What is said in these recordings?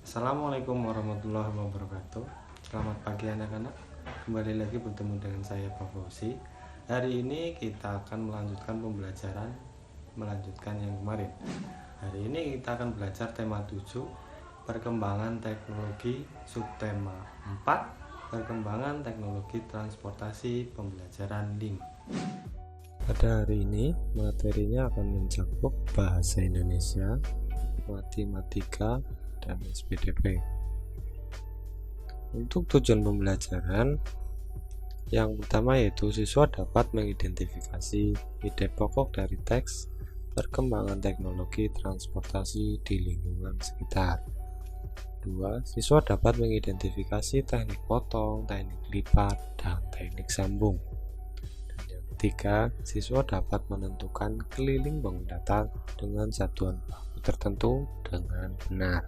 Assalamualaikum warahmatullahi wabarakatuh. Selamat pagi anak-anak. Kembali lagi bertemu dengan saya Pak Fauzi. Hari ini kita akan melanjutkan pembelajaran yang kemarin. Hari ini kita akan belajar tema 7, perkembangan teknologi, subtema 4, perkembangan teknologi transportasi, pembelajaran 5. Pada hari ini materinya akan mencakup bahasa Indonesia, matematika, dan SPDP. Untuk tujuan pembelajaran yang pertama yaitu siswa dapat mengidentifikasi ide pokok dari teks perkembangan teknologi transportasi di lingkungan sekitar. 2. Siswa dapat mengidentifikasi teknik potong, teknik lipat, dan teknik sambung. Dan yang ketiga, siswa dapat menentukan keliling bangun datar dengan satuan baku tertentu dengan benar.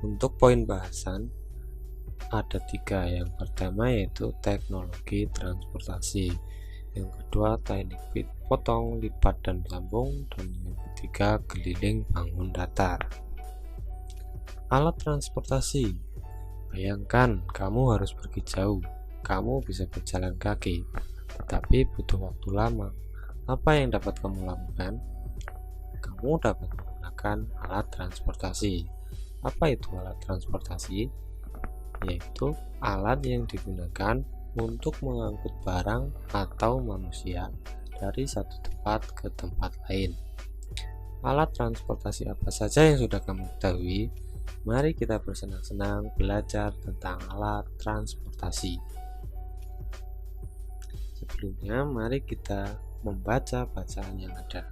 Untuk poin bahasan ada 3. Yang pertama yaitu teknologi transportasi, yang kedua teknik potong, lipat, dan sambung, dan yang ketiga keliling bangun datar. Alat transportasi. Bayangkan kamu harus pergi jauh. Kamu bisa berjalan kaki, tetapi butuh waktu lama. Apa yang dapat kamu lakukan? Kamu dapat menggunakan alat transportasi. Apa itu alat transportasi? Yaitu alat yang digunakan untuk mengangkut barang atau manusia dari satu tempat ke tempat lain. Alat transportasi apa saja yang sudah kamu ketahui? Mari kita bersenang-senang belajar tentang alat transportasi. Sebelumnya, mari kita membaca bacaan yang ada.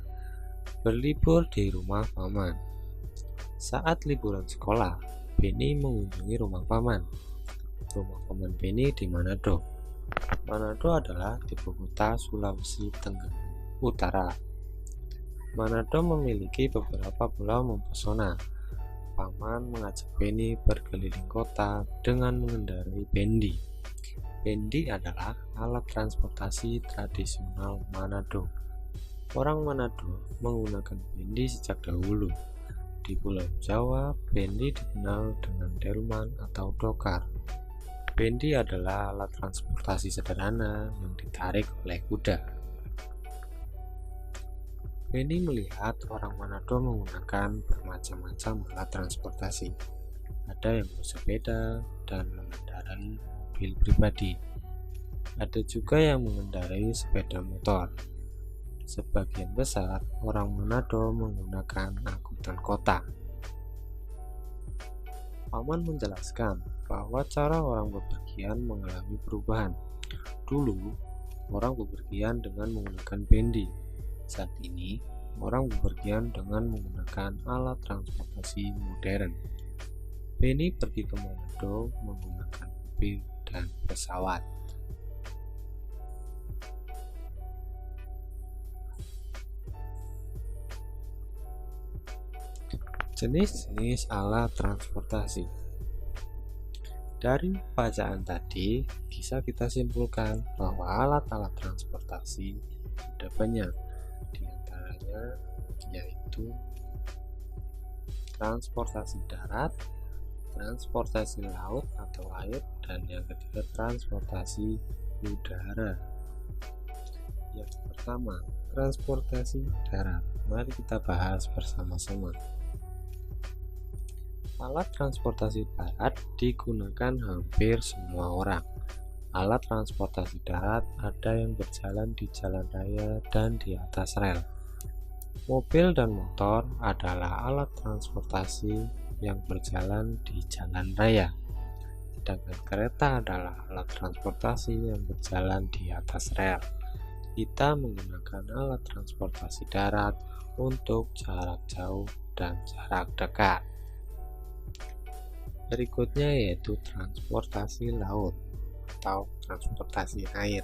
Berlibur di rumah paman. Saat liburan sekolah, Beni mengunjungi rumah paman. Rumah paman Beni di Manado. Manado adalah ibu kota Sulawesi Tenggara Utara. Manado memiliki beberapa pulau mempesona. Paman mengajak Beni berkeliling kota dengan mengendarai bendi. Bendi adalah alat transportasi tradisional Manado. Orang Manado menggunakan bendi sejak dahulu. Di Pulau Jawa, bendi dikenal dengan delman atau dokar. Bendi adalah alat transportasi sederhana yang ditarik oleh kuda. Beni melihat orang Manado menggunakan bermacam-macam alat transportasi. Ada yang bersepeda dan mengendarai mobil pribadi. Ada juga yang mengendarai sepeda motor. Sebagian besar orang Manado menggunakan angkutan kota. Paman menjelaskan bahwa cara orang bepergian mengalami perubahan. Dulu, orang bepergian dengan menggunakan bendi. Saat ini, orang bepergian dengan menggunakan alat transportasi modern. Beni pergi ke Manado menggunakan mobil dan pesawat. Jenis-jenis alat transportasi. Dari bacaan tadi, bisa kita simpulkan bahwa alat-alat transportasi ada banyak. Di antaranya yaitu transportasi darat, transportasi laut atau air, dan yang ketiga transportasi udara. Yang pertama, transportasi darat. Mari kita bahas bersama-sama. Alat transportasi darat digunakan hampir semua orang. Alat transportasi darat ada yang berjalan di jalan raya dan di atas rel. Mobil dan motor adalah alat transportasi yang berjalan di jalan raya. Sedangkan kereta adalah alat transportasi yang berjalan di atas rel. Kita menggunakan alat transportasi darat untuk jarak jauh dan jarak dekat. Berikutnya yaitu transportasi laut atau transportasi air.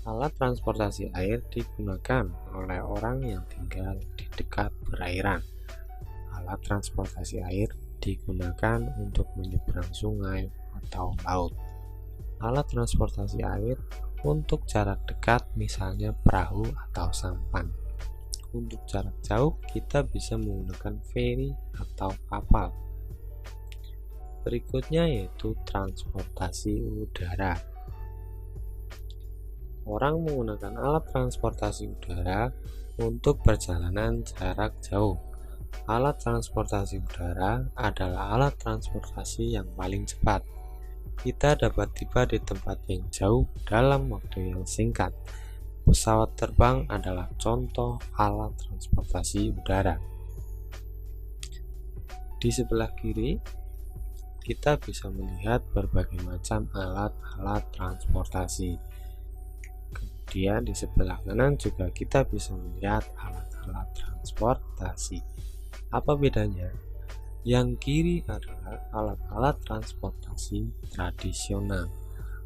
Alat transportasi air digunakan oleh orang yang tinggal di dekat perairan. Alat transportasi air digunakan untuk menyeberang sungai atau laut. Alat transportasi air untuk jarak dekat misalnya perahu atau sampan. Untuk jarak jauh kita bisa menggunakan feri atau kapal. Berikutnya yaitu transportasi udara. Orang menggunakan alat transportasi udara untuk perjalanan jarak jauh. Alat transportasi udara adalah alat transportasi yang paling cepat. Kita dapat tiba di tempat yang jauh dalam waktu yang singkat. Pesawat terbang adalah contoh alat transportasi udara. Di sebelah kiri, kita bisa melihat berbagai macam alat-alat transportasi. Kemudian di sebelah kanan juga kita bisa melihat alat-alat transportasi. Apa bedanya? Yang kiri adalah alat-alat transportasi tradisional,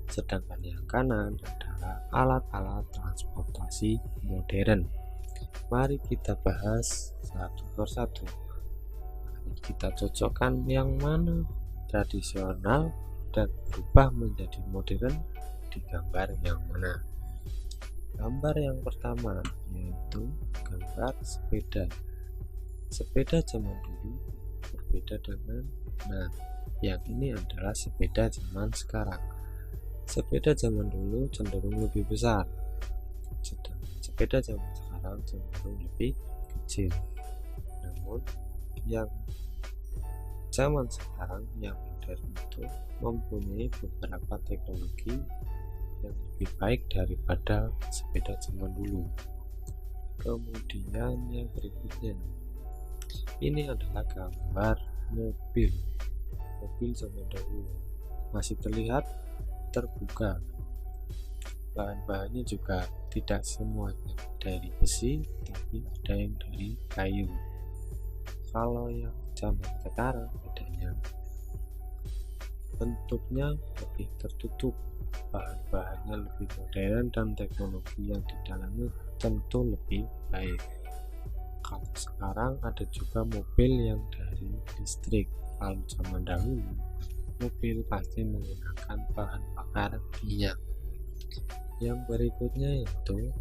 sedangkan yang kanan adalah alat-alat transportasi modern. Mari kita bahas satu persatu. Mari kita cocokkan yang mana tradisional dan berubah menjadi modern di gambar yang mana. Gambar yang pertama yaitu gambar sepeda. Sepeda zaman dulu berbeda dengan yang ini adalah sepeda zaman sekarang. Sepeda zaman dulu cenderung lebih besar, sedangkan sepeda zaman sekarang cenderung lebih kecil. Namun yang zaman sekarang yang modern itu mempunyai beberapa teknologi yang lebih baik daripada sepeda zaman dulu. Kemudian yang berikutnya, ini adalah gambar mobil zaman dahulu, masih terlihat terbuka. Bahan-bahannya juga tidak semuanya dari besi, tapi ada yang dari kayu. Kalau yang zaman sekarang bedanya bentuknya lebih tertutup, bahan-bahannya lebih modern, dan teknologi yang di dalamnya tentu lebih baik. Kalau sekarang ada juga mobil yang dari listrik. Kalau zaman dahulu mobil pasti menggunakan bahan bakar minyak. Yang berikutnya itu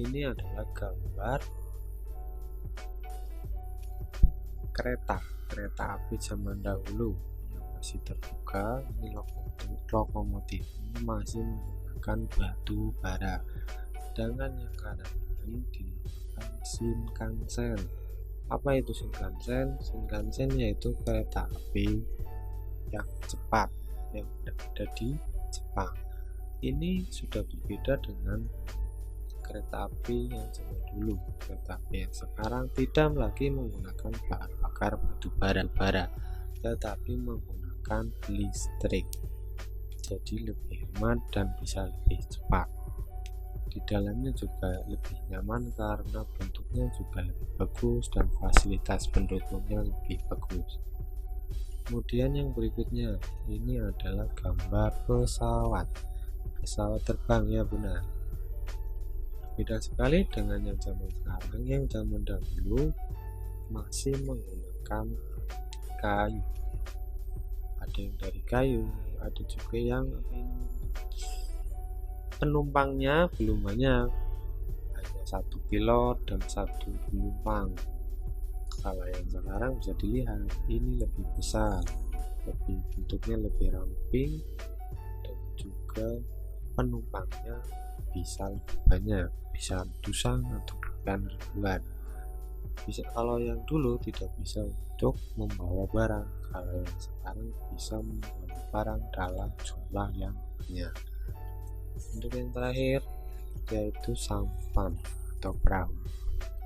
ini adalah gambar kereta api zaman dahulu yang masih terbuka. Ini lokomotif ini masih menggunakan batu bara, sedangkan yang kanan ini digunakan Shinkansen. Apa itu Shinkansen? Shinkansen yaitu kereta api yang cepat yang berada di Jepang. Ini sudah berbeda dengan kereta api yang zaman dulu. Kereta api yang sekarang tidak lagi menggunakan bahan bakar batu bara, tetapi menggunakan listrik. Jadi lebih hemat dan bisa lebih cepat. Di dalamnya juga lebih nyaman karena bentuknya juga lebih bagus dan fasilitas pendukungnya lebih bagus. Kemudian yang berikutnya, ini adalah gambar pesawat terbang, ya benar. Beda sekali dengan yang zaman sekarang. Yang zaman dahulu masih menggunakan kayu. Ada yang dari kayu, ada juga yang penumpangnya belum banyak, hanya satu pilot dan satu penumpang. Kalau yang sekarang bisa dilihat ini lebih besar, bentuknya lebih ramping, dan juga penumpangnya bisa lebih banyak, bisa ratusan atau bahkan ribuan. Kalau yang dulu tidak bisa untuk membawa barang, kalau yang sekarang bisa membawa barang dalam jumlah yang banyak. Untuk yang terakhir yaitu sampan atau perahu.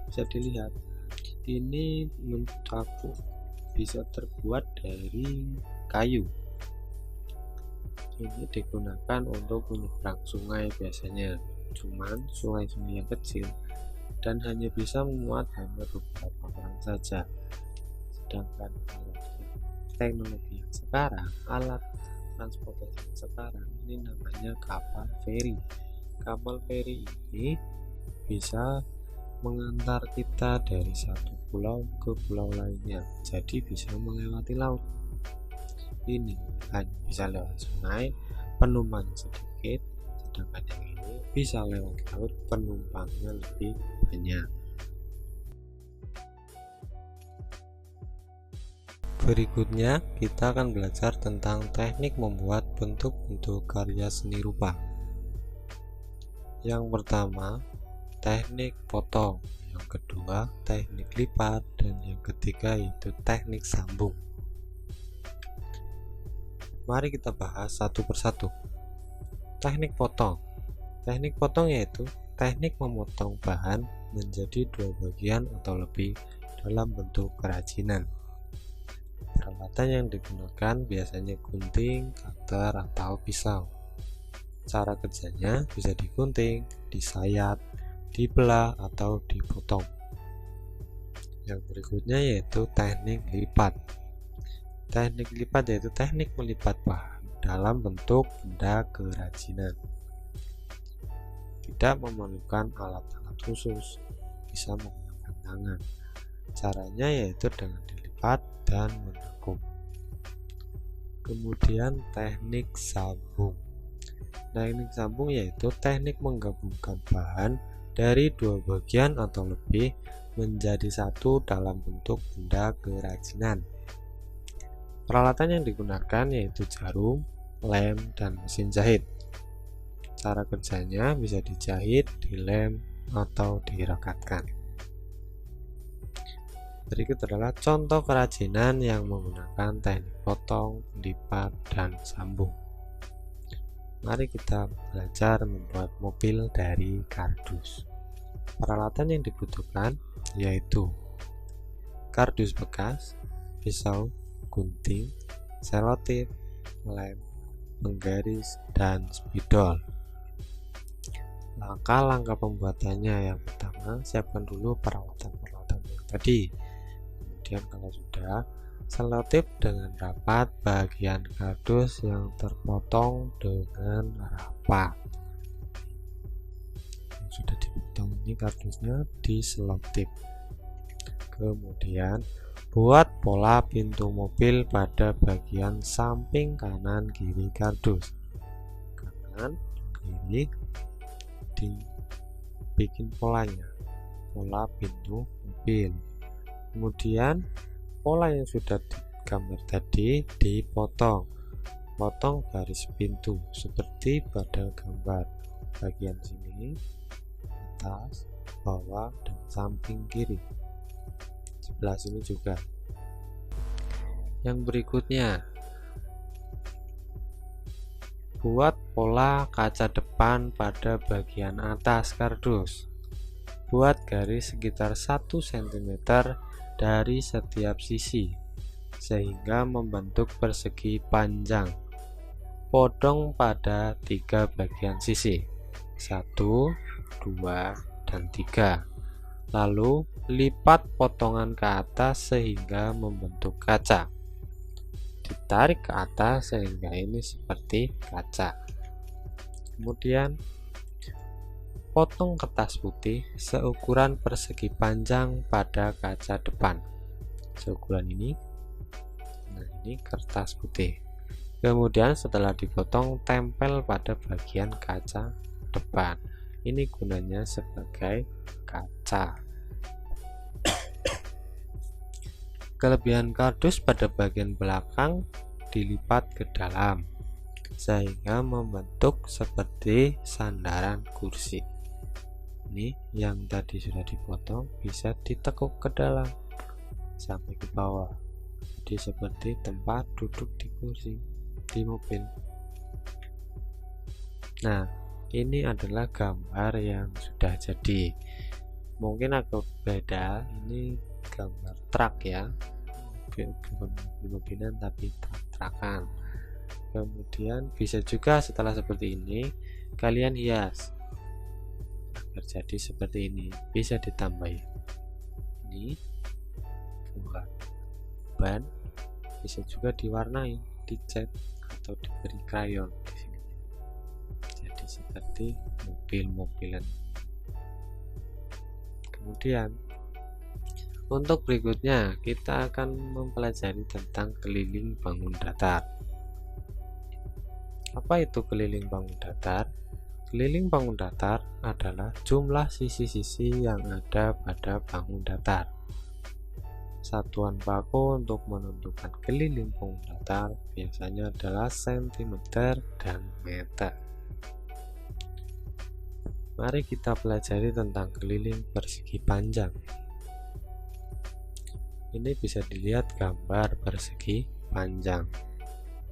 Bisa dilihat ini menurut aku bisa terbuat dari kayu. Ini digunakan untuk menyeberang sungai biasanya, cuman sungai-sungai yang kecil dan hanya bisa memuat hanya beberapa orang saja. Sedangkan kalau teknologi yang sekarang, alat transportasi yang sekarang ini namanya kapal feri. Kapal feri ini bisa mengantar kita dari satu pulau ke pulau lainnya, jadi bisa melewati laut. Ini hanya bisa lewat sungai, penumpangnya sedikit, sedangkan yang ini bisa lewat laut, penumpangnya lebih banyak. Berikutnya kita akan belajar tentang teknik membuat bentuk-bentuk karya seni rupa. Yang pertama, teknik potong, yang kedua teknik lipat, dan yang ketiga yaitu teknik sambung. Mari kita bahas satu persatu. Teknik potong. Teknik potong yaitu teknik memotong bahan menjadi dua bagian atau lebih dalam bentuk kerajinan. Peralatan yang digunakan biasanya gunting, cutter, atau pisau. Cara kerjanya bisa digunting, disayat, dibelah, atau dipotong. Yang berikutnya yaitu teknik lipat. Teknik lipat yaitu teknik melipat bahan dalam bentuk benda kerajinan. Tidak memerlukan alat-alat khusus, bisa menggunakan tangan. Caranya yaitu dengan dilipat dan menekuk. Kemudian teknik sambung. Teknik sambung yaitu teknik menggabungkan bahan dari dua bagian atau lebih menjadi satu dalam bentuk benda kerajinan. Peralatan yang digunakan yaitu jarum, lem, dan mesin jahit. Cara kerjanya bisa dijahit, dilem, atau direkatkan. Berikut adalah contoh kerajinan yang menggunakan teknik potong, lipat, dan sambung. Mari kita belajar membuat mobil dari kardus. Peralatan yang dibutuhkan yaitu kardus bekas, pisau, gunting, selotip, lem, penggaris, dan spidol. Langkah-langkah pembuatannya: yang pertama, siapkan dulu peralatan-peralatan yang tadi. Kemudian kalau sudah, selotip dengan rapat bagian kardus yang terpotong dengan rapat. Yang sudah dipotong ini kardusnya diselotip. Kemudian buat pola pintu mobil pada bagian samping kanan kiri kardus. Kanan kiri dibikin polanya, pola pintu mobil. Kemudian pola yang sudah digambar tadi dipotong, potong garis pintu seperti pada gambar. Bagian sini, atas, bawah, dan samping kiri. Sebelah sini juga. Yang berikutnya, buat pola kaca depan pada bagian atas kardus. Buat garis sekitar 1 cm dari setiap sisi sehingga membentuk persegi panjang. Potong pada 3 bagian sisi, 1, 2, dan 3. Lalu lipat potongan ke atas sehingga membentuk kaca. Ditarik ke atas sehingga ini seperti kaca. Kemudian potong kertas putih seukuran persegi panjang pada kaca depan. Seukuran ini. Nah, ini kertas putih. Kemudian setelah dipotong, tempel pada bagian kaca depan. Ini gunanya sebagai kaca. Kelebihan kardus pada bagian belakang dilipat ke dalam sehingga membentuk seperti sandaran kursi. Ini yang tadi sudah dipotong bisa ditekuk ke dalam sampai ke bawah, jadi seperti tempat duduk di kursi di mobil. Nah, ini adalah gambar yang sudah jadi. Mungkin agak beda, ini gambar truk ya, mobil-mobilan tapi truk-trukan. Kemudian bisa juga setelah seperti ini kalian hias agar jadi seperti ini. Bisa ditambahi ini buat ban, bisa juga diwarnai, dicat, atau diberi krayon di sini. Jadi seperti mobil-mobilan. Kemudian untuk berikutnya kita akan mempelajari tentang keliling bangun datar. Apa itu keliling bangun datar? Keliling bangun datar adalah jumlah sisi-sisi yang ada pada bangun datar. Satuan baku untuk menentukan keliling punggung datar biasanya adalah sentimeter dan meter. Mari kita pelajari tentang keliling persegi panjang. Ini bisa dilihat gambar persegi panjang,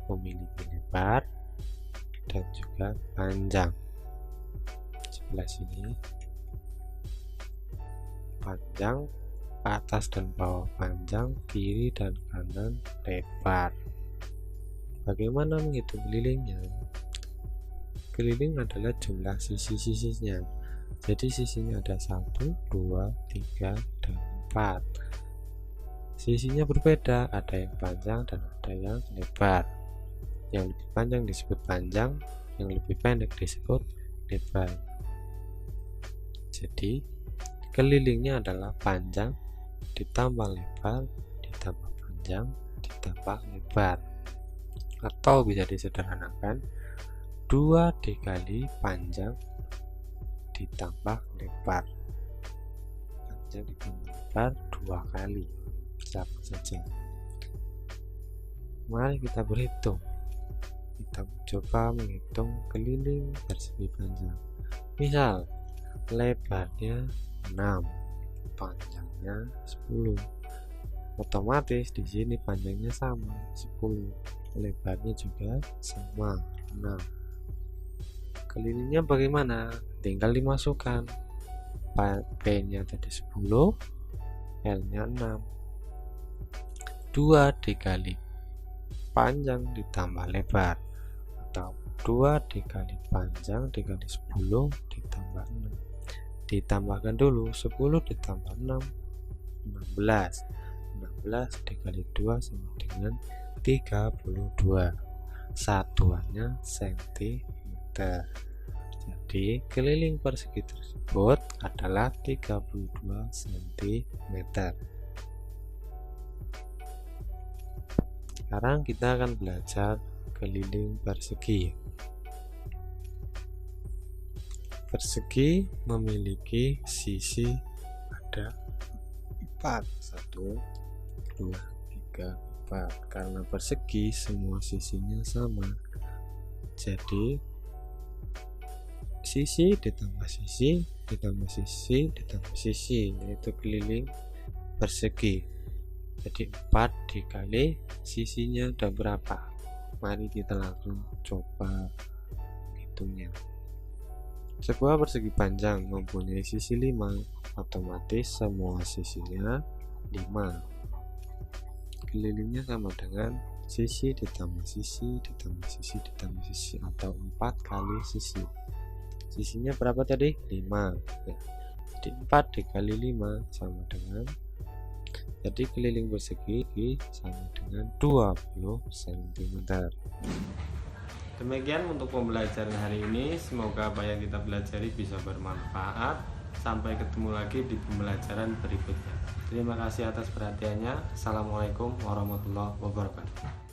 memiliki lebar dan juga panjang. Sebelah sini panjang, atas dan bawah panjang, kiri dan kanan lebar. Bagaimana menghitung kelilingnya? Keliling adalah jumlah sisi-sisinya. Jadi sisinya ada 1, 2, 3, dan 4. Sisinya berbeda, ada yang panjang dan ada yang lebar. Yang lebih panjang disebut panjang, yang lebih pendek disebut lebar. Jadi kelilingnya adalah panjang ditambah lebar ditambah panjang ditambah lebar, atau bisa disederhanakan 2 dikali panjang ditambah lebar. Panjang ditambah lebar 2 kali, sama saja. Mari kita berhitung. Kita coba menghitung keliling persegi panjang. Misal lebarnya 6, panjangnya 10. Otomatis di sini panjangnya sama 10, lebarnya juga sama 6. Kelilingnya bagaimana? Tinggal dimasukkan. P-nya tadi 10, L-nya 6. 2 dikali panjang ditambah lebar, atau 2 dikali panjang dikali 10 ditambah 6. Ditambahkan dulu, 10 ditambah 6 16. 16 dikali 2 sama dengan 32. Satuannya cm. Jadi keliling persegi tersebut adalah 32 cm. Sekarang kita akan belajar keliling persegi. Persegi memiliki sisi ada 4. 1, 2, 3, 4. Karena persegi semua sisinya sama, jadi sisi ditambah sisi ditambah sisi ditambah sisi, yaitu keliling persegi. Jadi 4 dikali sisinya ada berapa? Mari kita langsung coba hitungnya. Sebuah persegi panjang mempunyai sisi 5, otomatis semua sisinya 5. Kelilingnya sama dengan sisi ditambah sisi ditambah sisi ditambah sisi, atau 4 kali sisi. Sisinya berapa tadi? 5 ya. Jadi 4 dikali 5 sama dengan, jadi keliling persegi sama dengan 20 cm. Demikian untuk pembelajaran hari ini. Semoga apa yang kita pelajari bisa bermanfaat. Sampai ketemu lagi di pembelajaran berikutnya. Terima kasih atas perhatiannya. Assalamualaikum warahmatullahi wabarakatuh.